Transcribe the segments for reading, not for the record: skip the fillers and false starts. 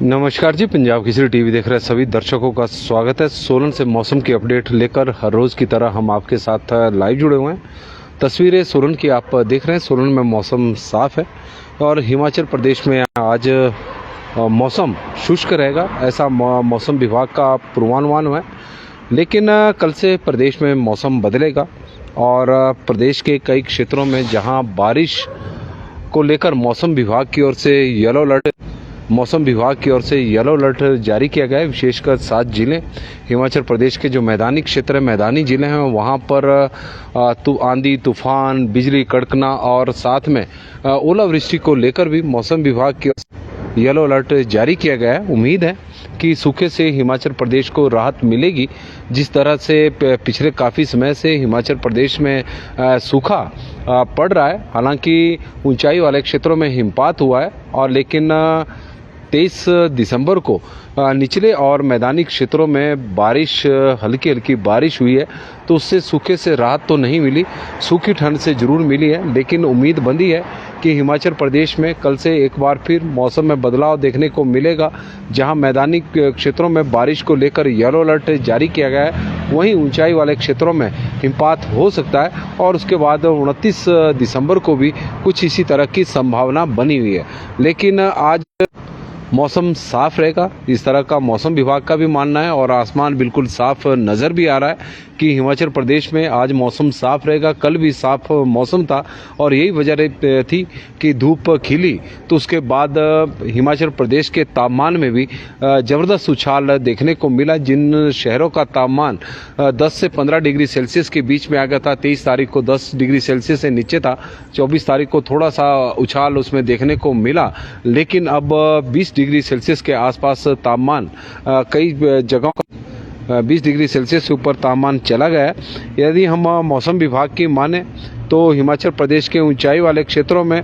नमस्कार जी, पंजाब केसरी टीवी देख रहे सभी दर्शकों का स्वागत है। सोलन से मौसम की अपडेट लेकर हर रोज़ की तरह हम आपके साथ लाइव जुड़े हुए हैं। तस्वीरें सोलन की आप देख रहे हैं। सोलन में मौसम साफ है और हिमाचल प्रदेश में आज मौसम शुष्क रहेगा, ऐसा मौसम विभाग का पूर्वानुमान है। लेकिन कल से प्रदेश में मौसम बदलेगा और प्रदेश के कई क्षेत्रों में जहां बारिश को लेकर मौसम विभाग की ओर से येलो अलर्ट जारी किया गया है। विशेषकर 7 जिले हिमाचल प्रदेश के जो मैदानी क्षेत्र है, मैदानी जिले हैं, वहाँ पर आंधी तूफान, बिजली कड़कना और साथ में ओलावृष्टि को लेकर भी मौसम विभाग की येलो अलर्ट जारी किया गया है। उम्मीद है कि सूखे से हिमाचल प्रदेश को राहत मिलेगी। जिस तरह से पिछले काफ़ी समय से हिमाचल प्रदेश में सूखा पड़ रहा है, हालांकि ऊंचाई वाले क्षेत्रों में हिमपात हुआ है और लेकिन 23 दिसंबर को निचले और मैदानी क्षेत्रों में बारिश, हल्की बारिश हुई है, तो उससे सूखे से राहत तो नहीं मिली, सूखी ठंड से ज़रूर मिली है। लेकिन उम्मीद बंधी है कि हिमाचल प्रदेश में कल से एक बार फिर मौसम में बदलाव देखने को मिलेगा। जहां मैदानी क्षेत्रों में बारिश को लेकर येलो अलर्ट जारी किया गया है, वहीं ऊंचाई वाले क्षेत्रों में हिमपात हो सकता है और उसके बाद 29 दिसंबर को भी कुछ इसी तरह की संभावना बनी हुई है। लेकिन आज मौसम साफ रहेगा, इस तरह का मौसम विभाग का भी मानना है और आसमान बिल्कुल साफ नज़र भी आ रहा है कि हिमाचल प्रदेश में आज मौसम साफ रहेगा। कल भी साफ मौसम था और यही वजह थी कि धूप खिली, तो उसके बाद हिमाचल प्रदेश के तापमान में भी ज़बरदस्त उछाल देखने को मिला। जिन शहरों का तापमान 10 से 15 डिग्री सेल्सियस के बीच में आ गया था, 23 तारीख को 10 डिग्री सेल्सियस से नीचे था, 24 तारीख को थोड़ा सा उछाल उसमें देखने को मिला, लेकिन अब 20 डिग्री सेल्सियस के आसपास तापमान कई जगहों का 20 डिग्री सेल्सियस से ऊपर तापमान चला गया है। यदि हम मौसम विभाग की माने तो हिमाचल प्रदेश के ऊंचाई वाले क्षेत्रों में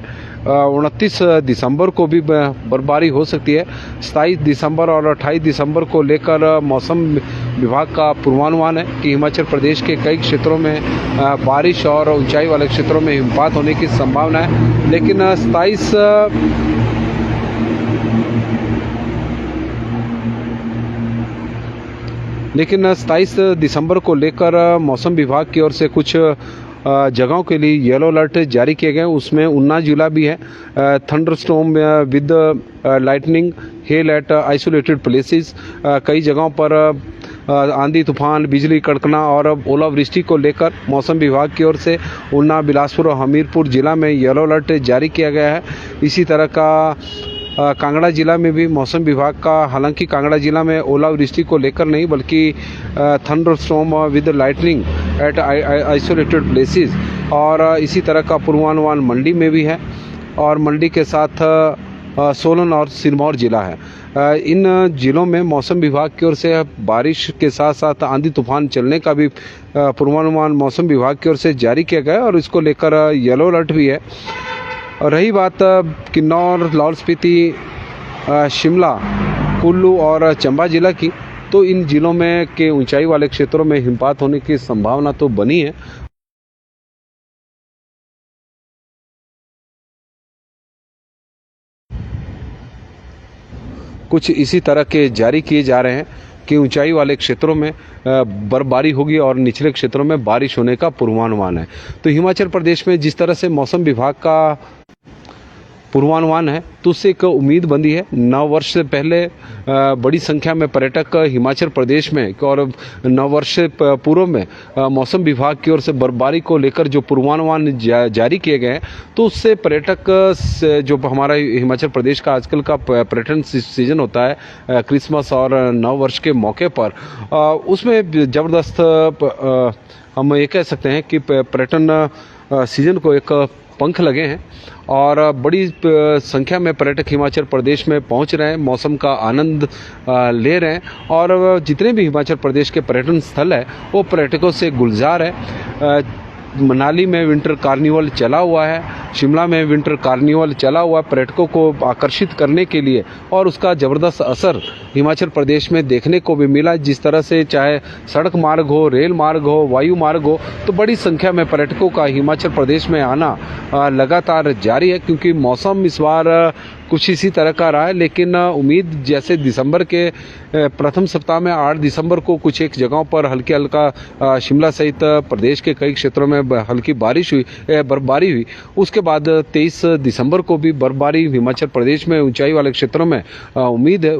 29 दिसंबर को भी बर्फबारी हो सकती है। 27 दिसंबर और 28 दिसंबर को लेकर मौसम विभाग का पूर्वानुमान है कि हिमाचल प्रदेश के कई क्षेत्रों में बारिश और ऊंचाई वाले क्षेत्रों में हिमपात होने की संभावना है। लेकिन 27 दिसंबर को लेकर मौसम विभाग की ओर से कुछ जगहों के लिए येलो अलर्ट जारी किए गए। उसमें ऊना जिला भी है। Thunderstorm with lightning, hail at isolated places, कई जगहों पर आंधी तूफान, बिजली कड़कना और ओलावृष्टि को लेकर मौसम विभाग की ओर से ऊना, बिलासपुर और हमीरपुर जिला में येलो अलर्ट जारी किया गया है। इसी तरह का कांगड़ा जिला में भी मौसम विभाग का, हालांकि कांगड़ा जिला में ओलावृष्टि को लेकर नहीं बल्कि thunderstorm with lightning at isolated places, और इसी तरह का पूर्वानुमान मंडी में भी है और मंडी के साथ सोलन और सिरमौर जिला है। इन जिलों में मौसम विभाग की ओर से बारिश के साथ साथ आंधी तूफान चलने का भी पूर्वानुमान मौसम विभाग की ओर से जारी किया गया है और इसको लेकर येलो अलर्ट भी है। और रही बात किन्नौर, लाहौल स्पीति, शिमला, कुल्लू और चंबा जिला की, तो इन जिलों में के ऊंचाई वाले क्षेत्रों में हिमपात होने की संभावना तो बनी है। कुछ इसी तरह के जारी किए जा रहे हैं कि ऊंचाई वाले क्षेत्रों में बर्फबारी होगी और निचले क्षेत्रों में बारिश होने का पूर्वानुमान है। तो हिमाचल प्रदेश में जिस तरह से मौसम विभाग का पूर्वानुमान है, तो उससे एक उम्मीद बंधी है। नव वर्ष से पहले बड़ी संख्या में पर्यटक हिमाचल प्रदेश में, और नव वर्ष से पूर्व में मौसम विभाग की ओर से बर्फबारी को लेकर जो पूर्वानुमान जारी किए गए हैं, तो उससे पर्यटक जो हमारा हिमाचल प्रदेश का आजकल का पर्यटन सीजन होता है क्रिसमस और नव वर्ष के मौके पर, उसमें ज़बरदस्त हम ये कह सकते हैं कि पर्यटन सीजन को एक पंख लगे हैं और बड़ी संख्या में पर्यटक हिमाचल प्रदेश में पहुंच रहे हैं, मौसम का आनंद ले रहे हैं और जितने भी हिमाचल प्रदेश के पर्यटन स्थल है वो पर्यटकों से गुलजार है। मनाली में विंटर कार्निवल चला हुआ है शिमला में विंटर कार्निवल चला हुआ पर्यटकों को आकर्षित करने के लिए और उसका ज़बरदस्त असर हिमाचल प्रदेश में देखने को भी मिला। जिस तरह से चाहे सड़क मार्ग हो, रेल मार्ग हो, वायु मार्ग हो, तो बड़ी संख्या में पर्यटकों का हिमाचल प्रदेश में आना लगातार जारी है, क्योंकि मौसम इस बार कुछ इसी तरह का रहा है। लेकिन उम्मीद जैसे दिसंबर के प्रथम सप्ताह में 8 दिसंबर को कुछ एक जगहों पर हल्का शिमला सहित प्रदेश के कई क्षेत्रों में हल्की बर्फबारी हुई। उसके बाद 23 दिसंबर को भी बर्फबारी हिमाचल प्रदेश में ऊंचाई वाले क्षेत्रों में उम्मीद है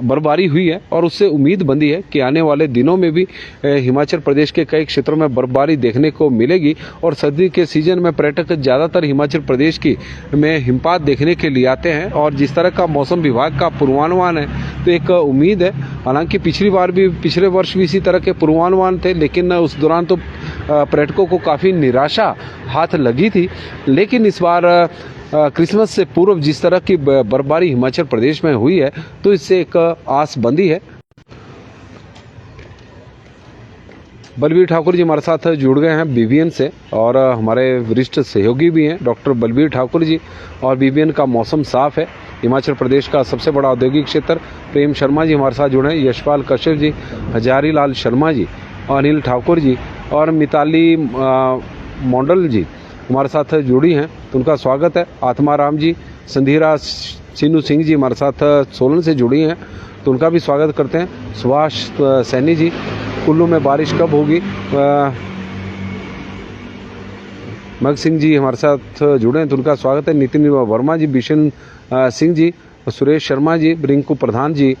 बर्फबारी हुई है, और उससे उम्मीद बंधी है कि आने वाले दिनों में भी हिमाचल प्रदेश के कई क्षेत्रों में बर्फबारी देखने को मिलेगी। और सर्दी के सीजन में पर्यटक ज़्यादातर हिमाचल प्रदेश में हिमपात देखने के लिए आते हैं, और जिस तरह का मौसम विभाग का पूर्वानुमान है तो एक उम्मीद है। हालांकि पिछले वर्ष भी इसी तरह के पूर्वानुमान थे, लेकिन उस दौरान तो पर्यटकों को काफ़ी निराशा हाथ लगी थी। लेकिन इस बार क्रिसमस से पूर्व जिस तरह की बर्फबारी हिमाचल प्रदेश में हुई है, तो इससे एक आस बंधी है। बलबीर ठाकुर जी हमारे साथ जुड़ गए हैं बीबीएन से, और हमारे वरिष्ठ सहयोगी भी हैं डॉक्टर बलबीर ठाकुर जी। और बीबीएन का मौसम साफ है। हिमाचल प्रदेश का सबसे बड़ा औद्योगिक क्षेत्र प्रेम शर्मा जी हमारे साथ जुड़े हैं, यशपाल कश्यप जी, हजारी लाल शर्मा जी, अनिल ठाकुर जी और मिताली मंडल जी हमारे साथ जुड़ी हैं, तो उनका स्वागत है। आत्माराम जी, संधीरा सीनू सिंह जी हमारे साथ सोलन से जुड़ी हैं, तो उनका भी स्वागत करते हैं। सुभाष सैनी जी, कुल्लू में बारिश कब होगी? मग सिंह जी हमारे साथ जुड़े हैं, तो उनका स्वागत है। नितिन वर्मा जी, बिशन सिंह जी, सुरेश शर्मा जी, रिंकू प्रधान जी,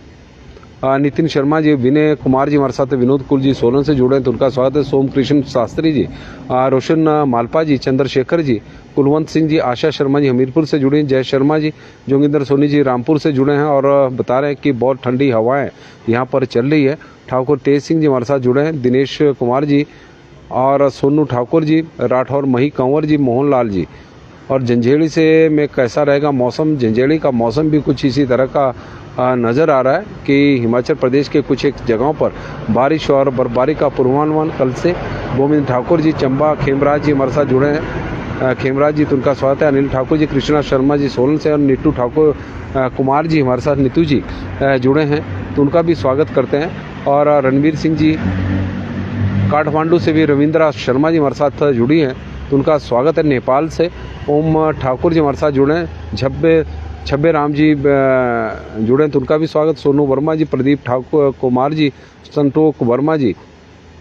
नितिन शर्मा जी, विनय कुमार जी हमारे साथ, विनोद कुल जी सोलन से जुड़े हैं, तो उनका स्वागत है। सोम कृष्ण शास्त्री जी, रोशन मालपा जी, चंद्रशेखर जी, कुलवंत सिंह जी, आशा शर्मा जी हमीरपुर से जुड़े हैं, जय शर्मा जी, जोगिंदर सोनी जी रामपुर से जुड़े हैं और बता रहे हैं कि बहुत ठंडी हवाएं यहाँ पर चल रही है। ठाकुर तेज सिंह जी हमारे साथ जुड़े हैं, दिनेश कुमार जी और सोनू ठाकुर जी, राठौर मही कंवर जी, मोहन लाल जी। और जंजेड़ी से में कैसा रहेगा मौसम? जंजेड़ी का मौसम भी कुछ इसी तरह का नज़र आ रहा है कि हिमाचल प्रदेश के कुछ एक जगहों पर बारिश और बर्फबारी का पूर्वानुमान कल से। गोविंद ठाकुर जी, चंबा, खेमराज जी हमारे साथ जुड़े हैं, खेमराज जी, तो उनका स्वागत है। अनिल ठाकुर जी, कृष्णा शर्मा जी सोलन से, और नीतू ठाकुर कुमार जी हमारे साथ, नीतू जी जुड़े हैं, तो उनका भी स्वागत करते हैं। और रणवीर सिंह जी काठमांडू से भी, रविंद्रा शर्मा जी हमारे साथ जुड़ी हैं, तो उनका स्वागत है। नेपाल से ओम ठाकुर जी हमारे साथ जुड़े हैं, छब्बे राम जी जुड़े हैं, तो उनका भी स्वागत। सोनू वर्मा जी, प्रदीप ठाकुर कुमार जी, संतोष वर्मा जी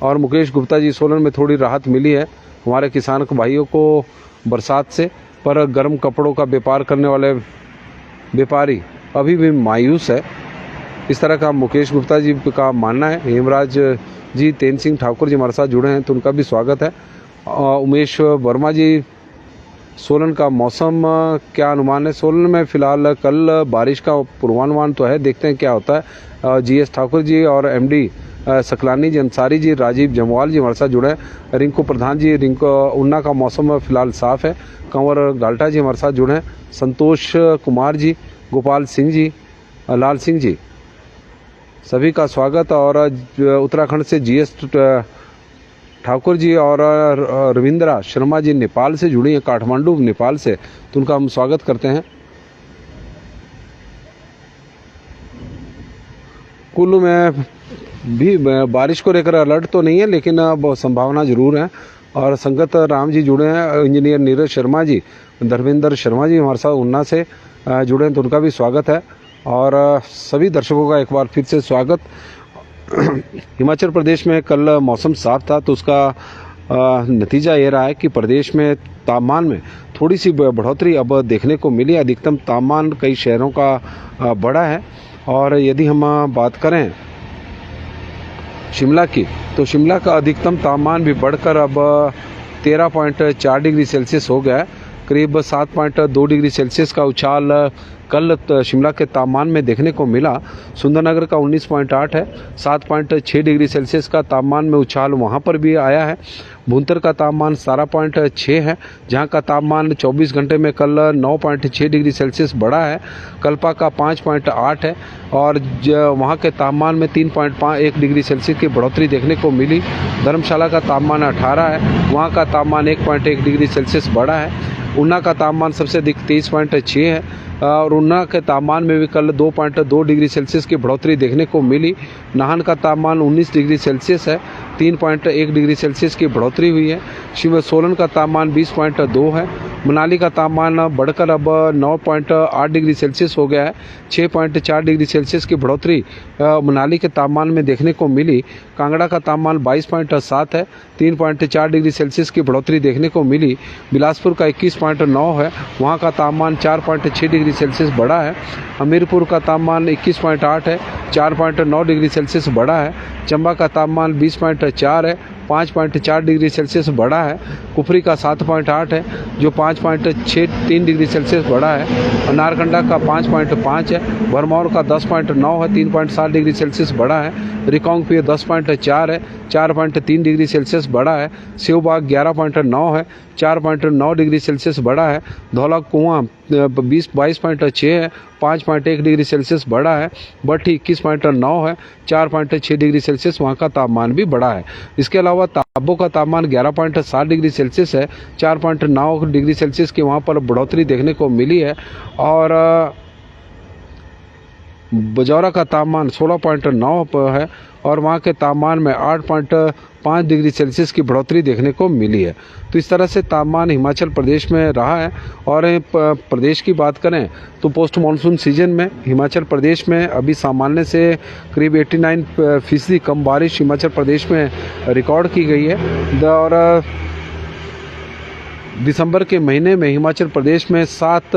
और मुकेश गुप्ता जी, सोलन में थोड़ी राहत मिली है हमारे किसान भाइयों को बरसात से, पर गर्म कपड़ों का व्यापार करने वाले व्यापारी अभी भी मायूस है, इस तरह का मुकेश गुप्ता जी का मानना है। हेमराज जी, तेन सिंह ठाकुर जी हमारे साथ जुड़े हैं, तो उनका भी स्वागत है। उमेश वर्मा जी, सोलन का मौसम क्या अनुमान है? सोलन में फिलहाल कल बारिश का पूर्वानुमान तो है, देखते हैं क्या होता है। जीएस ठाकुर जी और एमडी सकलानी जी, अंसारी जी, राजीव जमवाल जी हमारे साथ जुड़े हैं। रिंकू प्रधान जी, उन्ना का मौसम फिलहाल साफ है। कंवर गाल्टा जी हमारे साथ जुड़े हैं। संतोष कुमार जी, गोपाल सिंह जी, लाल सिंह जी, सभी का स्वागत। और उत्तराखंड से जीएस ठाकुर जी और रविंद्रा शर्मा जी नेपाल से जुड़ी हैं, काठमांडू नेपाल से, तो उनका हम स्वागत करते हैं। कुल्लू में भी बारिश को लेकर अलर्ट तो नहीं है, लेकिन संभावना जरूर है। और संगत राम जी जुड़े हैं, इंजीनियर नीरज शर्मा जी, धर्मेंद्र शर्मा जी हमारे साथ उन्ना से जुड़े हैं, तो उनका भी स्वागत है। और सभी दर्शकों का एक बार फिर से स्वागत। हिमाचल प्रदेश में कल मौसम साफ था, तो उसका नतीजा ये रहा है कि प्रदेश में तापमान में थोड़ी सी बढ़ोतरी अब देखने को मिली। अधिकतम तापमान कई शहरों का बढ़ा है। और यदि हम बात करें शिमला की, तो शिमला का अधिकतम तापमान भी बढ़कर अब 13.4 डिग्री सेल्सियस हो गया है। करीब 7.2 डिग्री सेल्सियस का उछाल कल शिमला के तापमान में देखने को मिला। सुंदरनगर का 19.8 है, 7.6 डिग्री सेल्सियस का तापमान में उछाल वहां पर भी आया है। भुंतर का तापमान 17.6 है, जहां का तापमान 24 घंटे में कल 9.6 डिग्री सेल्सियस बढ़ा है। कल्पा का 5.8 है और वहां के तापमान में 3.1 डिग्री सेल्सियस की बढ़ोतरी देखने को मिली। धर्मशाला का तापमान 18 है, वहां का तापमान 1.1 डिग्री सेल्सियस बढ़ा है। ऊना का तापमान सबसे अधिक 23.6 है और ऊना के तापमान में भी कल 2.2 डिग्री सेल्सियस की बढ़ोतरी देखने को मिली। नाहन का तापमान 19 डिग्री सेल्सियस है, 3.1 डिग्री सेल्सियस की बढ़ोतरी हुई है। सोलन का तापमान 20.2 है। मनाली का तापमान बढ़कर अब 9.8 डिग्री सेल्सियस हो गया है, 6.4 डिग्री सेल्सियस की बढ़ोतरी मनाली के तापमान में देखने को मिली। कांगड़ा का तापमान 22.7 है, 3.4 डिग्री सेल्सियस की बढ़ोतरी देखने को मिली। बिलासपुर का 21.9 है, वहाँ का तापमान 4.6 डिग्री सेल्सियस बढ़ा है। हमीरपुर का तापमान 21.8 है, 4.9 डिग्री सेल्सियस बढ़ा है। चंबा का तापमान 20.4 है, 5.4 डिग्री सेल्सियस बढ़ा है। कुफरी का 7.8 है, जो 5.63 डिग्री सेल्सियस बढ़ा है। नारकंडा का 5.5 है, भरमौर का 10.9 है, 3.7 डिग्री सेल्सियस बढ़ा है। रिकांगपिओ 10.4 है, 4.3 डिग्री सेल्सियस बढ़ा है। सेवबाग 11.9 है, 4.9 डिग्री सेल्सियस बढ़ा है। धौला कुआं 22.6 है, 5.1 डिग्री सेल्सियस बढ़ा है। भट्टी 21.9 है, 4.6 डिग्री सेल्सियस वहाँ का तापमान भी बढ़ा है। इसके अलावा ताबो का तापमान 11.7 डिग्री सेल्सियस है, 4.9 डिग्री सेल्सियस की वहाँ पर बढ़ोतरी देखने को मिली है। और बजौरा का तापमान 16.9 है और वहाँ के तापमान में 8.5 डिग्री सेल्सियस की बढ़ोतरी देखने को मिली है। तो इस तरह से तापमान हिमाचल प्रदेश में रहा है। और प्रदेश की बात करें तो पोस्ट मानसून सीजन में हिमाचल प्रदेश में अभी सामान्य से करीब 89% कम बारिश हिमाचल प्रदेश में रिकॉर्ड की गई है। और दिसंबर के महीने में हिमाचल प्रदेश में 7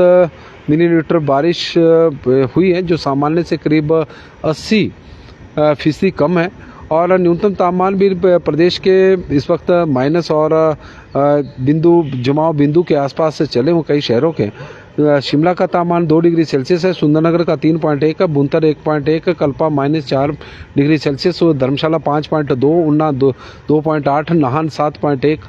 मिलीमीटर बारिश हुई है, जो सामान्य से करीब 80% कम है। और न्यूनतम तापमान भी प्रदेश के इस वक्त माइनस और जमाव बिंदु के आसपास से चले हुए कई शहरों के। शिमला का तापमान 2 डिग्री सेल्सियस है, सुंदरनगर का 3.1 है, भुंतर 1.1 है, कल्पा -4 डिग्री सेल्सियस, धर्मशाला 5.2, ऊना 2.8, नाहन 7.1,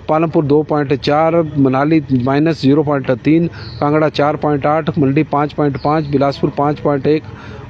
पालमपुर 2.4, मनाली -0.3, कांगड़ा 4.8, मंडी 5.5, बिलासपुर 5.1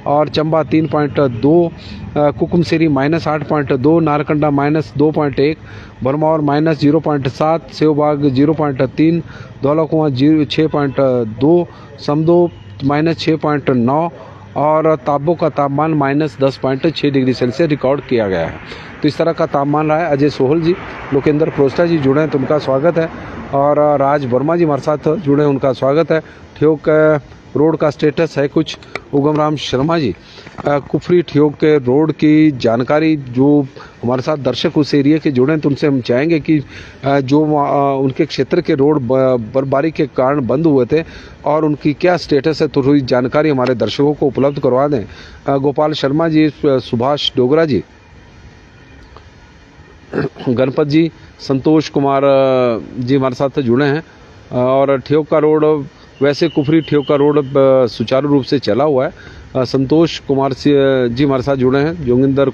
और चंबा 3.2, कुकुमसेरी -8.2, नारकंडा -2.1, भरमौर -0.7, सेवबाग 0.3, धौलाकुआं 6.2, समदो -6.9 और ताबो का तापमान -10.6 डिग्री सेल्सियस रिकॉर्ड किया गया है। तो इस तरह का तापमान रहा है। अजय सोहल जी, लोकेंद्र प्रोस्टा जी जुड़े हैं तो उनका स्वागत है। और राज वर्मा जी हमारे साथ जुड़े हैं, उनका स्वागत है। ठियोग रोड का स्टेटस है कुछ। उगम राम शर्मा जी, कुफरी ठियोग के रोड की जानकारी जो हमारे साथ दर्शक उस एरिया के जुड़े हैं तो उनसे हम चाहेंगे कि जो उनके क्षेत्र के रोड बर्फबारी के कारण बंद हुए थे और उनकी क्या स्टेटस है, तो थोड़ी जानकारी हमारे दर्शकों को उपलब्ध करवा दें। गोपाल शर्मा जी, सुभाष डोगरा जी, गणपत जी, संतोष कुमार जी हमारे साथ जुड़े हैं। और ठियोग का रोड, वैसे कुफरी ठियोग का रोड सुचारू रूप से चला हुआ है। संतोष कुमार जी हमारे साथ जुड़े हैं। जोगिंदर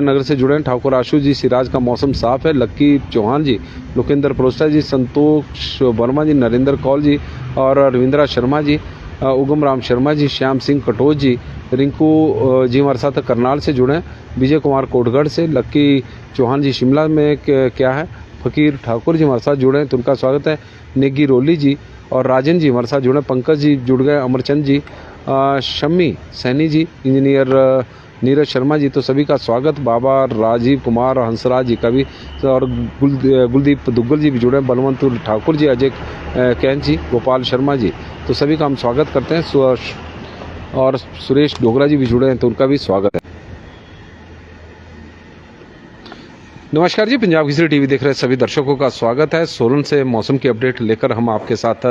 नगर से जुड़े हैं। ठाकुर आशु जी, सिराज का मौसम साफ है। लक्की चौहान जी, लोकेंद्र प्रोस्टा जी, संतोष वर्मा जी, नरेंद्र कौल जी और रविंद्रा शर्मा जी, उगम राम शर्मा जी, श्याम सिंह कटोच जी, रिंकू जी हमारे साथ करनाल से जुड़े हैं। विजय कुमार कोटगढ़ से, लक्की चौहान जी शिमला में क्या है, फकीर ठाकुर जी हमारे साथ जुड़े हैं तो उनका स्वागत है। नेगी रोली जी और राजन जी हमारे साथ जुड़े, पंकज जी जुड़ गए, अमरचंद जी, शम्मी सैनी जी, इंजीनियर नीरज शर्मा जी, तो सभी का स्वागत। बाबा राजीव कुमार, हंसराज जी का भी, और गुलदीप दुग्गल जी भी जुड़े, बलवंत ठाकुर जी, अजय कैंत जी, गोपाल शर्मा जी, तो सभी का हम स्वागत करते हैं। और सुरेश डोगरा जी भी जुड़े हैं तो उनका भी स्वागत है। नमस्कार जी, पंजाब केसरी टीवी देख रहे सभी दर्शकों का स्वागत है। सोलन से मौसम की अपडेट लेकर हम आपके साथ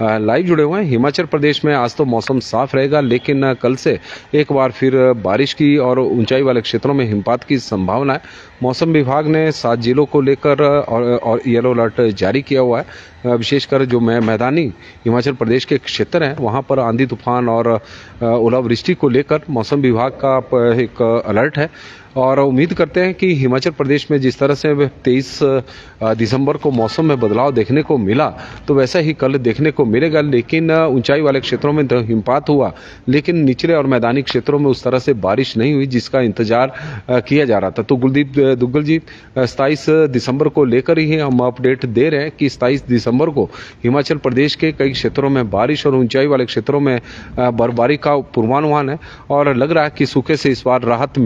लाइव जुड़े हुए हैं। हिमाचल प्रदेश में आज तो मौसम साफ रहेगा, लेकिन कल से एक बार फिर बारिश की और ऊंचाई वाले क्षेत्रों में हिमपात की संभावना है। मौसम विभाग ने 7 जिलों को लेकर और येलो अलर्ट जारी किया हुआ है, विशेषकर जो मैदानी हिमाचल प्रदेश के क्षेत्र हैं वहाँ पर आंधी तूफान और ओलावृष्टि को लेकर मौसम विभाग का एक अलर्ट है और उम्मीद करते हैं कि हिमाचल प्रदेश में जिस तरह से 23 दिसंबर को मौसम में बदलाव देखने को मिला तो वैसा ही कल देखने को मिलेगा। लेकिन ऊंचाई वाले क्षेत्रों में हिमपात हुआ, लेकिन निचले और मैदानी क्षेत्रों में उस तरह से बारिश नहीं हुई जिसका इंतजार किया जा रहा था। तो गुलदीप दुग्गल जी, 27 दिसंबर को लेकर ही हम अपडेट दे रहे हैं कि 27 दिसंबर को हिमाचल प्रदेश के कई क्षेत्रों में बारिश और ऊंचाई वाले क्षेत्रों में बर्फबारी का पूर्वानुमान है और लग रहा है कि सूखे से इस बार राहत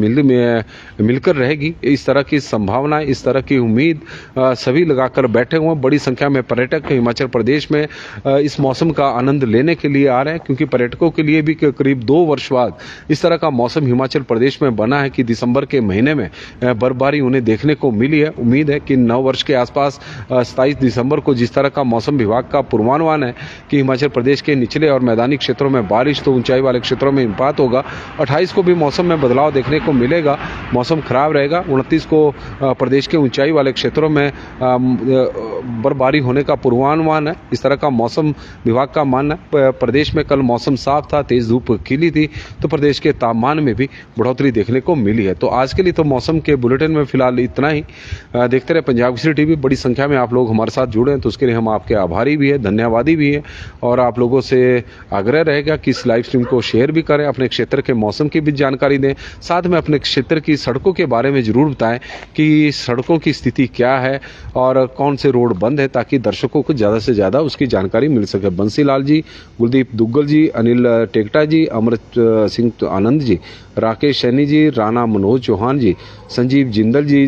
मिलकर रहेगी। इस तरह की संभावना, इस तरह की उम्मीद सभी लगाकर बैठे हुए। बड़ी संख्या में पर्यटक हिमाचल प्रदेश में इस मौसम का आनंद लेने के लिए आ रहे हैं, क्योंकि पर्यटकों के लिए भी करीब 2 वर्ष बाद इस तरह का मौसम हिमाचल प्रदेश में बना है कि दिसंबर के महीने में बर्फबारी उन्हें देखने को मिली है। उम्मीद है कि 9 वर्ष के आसपास 27 दिसंबर को जिस तरह का मौसम विभाग का पूर्वानुमान है कि हिमाचल प्रदेश के निचले और मैदानी क्षेत्रों में बारिश तो ऊंचाई वाले क्षेत्रों में हिमपात होगा। 28 को भी मौसम में बदलाव देखने को मिलेगा, मौसम खराब रहेगा। 29 को प्रदेश के ऊंचाई वाले क्षेत्रों में बर्फबारी होने का पूर्वानुमान है। इस तरह का मौसम विभाग का मानना है। प्रदेश में कल मौसम साफ था, तेज धूप खिली थी, तो प्रदेश के तापमान में भी बढ़ोतरी देखने को मिली है। तो आज के लिए तो मौसम के बुलेटिन में फिलहाल इतना ही। देखते रहे पंजाब केसरी टीवी। बड़ी संख्या में आप लोग हमारे साथ जुड़े हैं तो उसके लिए हम आपके आभारी भी है, धन्यवादी भी है। और आप लोगों से आग्रह रहेगा कि इस लाइव स्ट्रीम को शेयर भी करें, अपने क्षेत्र के मौसम की भी जानकारी दें, साथ में अपने क्षेत्र की सड़कों के बारे में जरूर बताएं कि सड़कों की स्थिति क्या है और कौन से रोड बंद है, ताकि दर्शकों को ज़्यादा से ज़्यादा उसकी जानकारी मिल सके। बंसीलाल जी, गुलदीप दुग्गल जी, अनिल टेकटा जी, अमृत सिंह आनंद जी, राकेश सैनी जी, राणा मनोज चौहान जी, संजीव जिंदल जी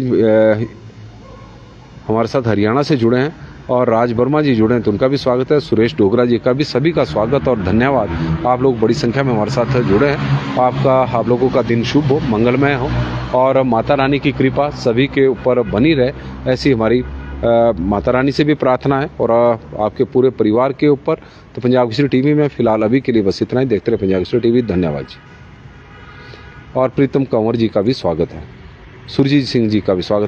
हमारे साथ हरियाणा से जुड़े हैं और राज वर्मा जी जुड़े हैं तो उनका भी स्वागत है। सुरेश डोगरा जी का भी सभी का स्वागत और धन्यवाद। आप लोग बड़ी संख्या में हमारे साथ जुड़े हैं। आप लोगों का दिन शुभ हो, मंगलमय हो और माता रानी की कृपा सभी के ऊपर बनी रहे, ऐसी हमारी माता रानी से भी प्रार्थना है और आपके पूरे परिवार के ऊपर। तो पंजाब केसरी टीवी में फिलहाल अभी के लिए बस इतना ही। देखते रहे पंजाब केसरी टीवी। धन्यवाद जी। और प्रीतम कंवर जी का भी स्वागत है, सुरजीत सिंह जी का भी स्वागत है।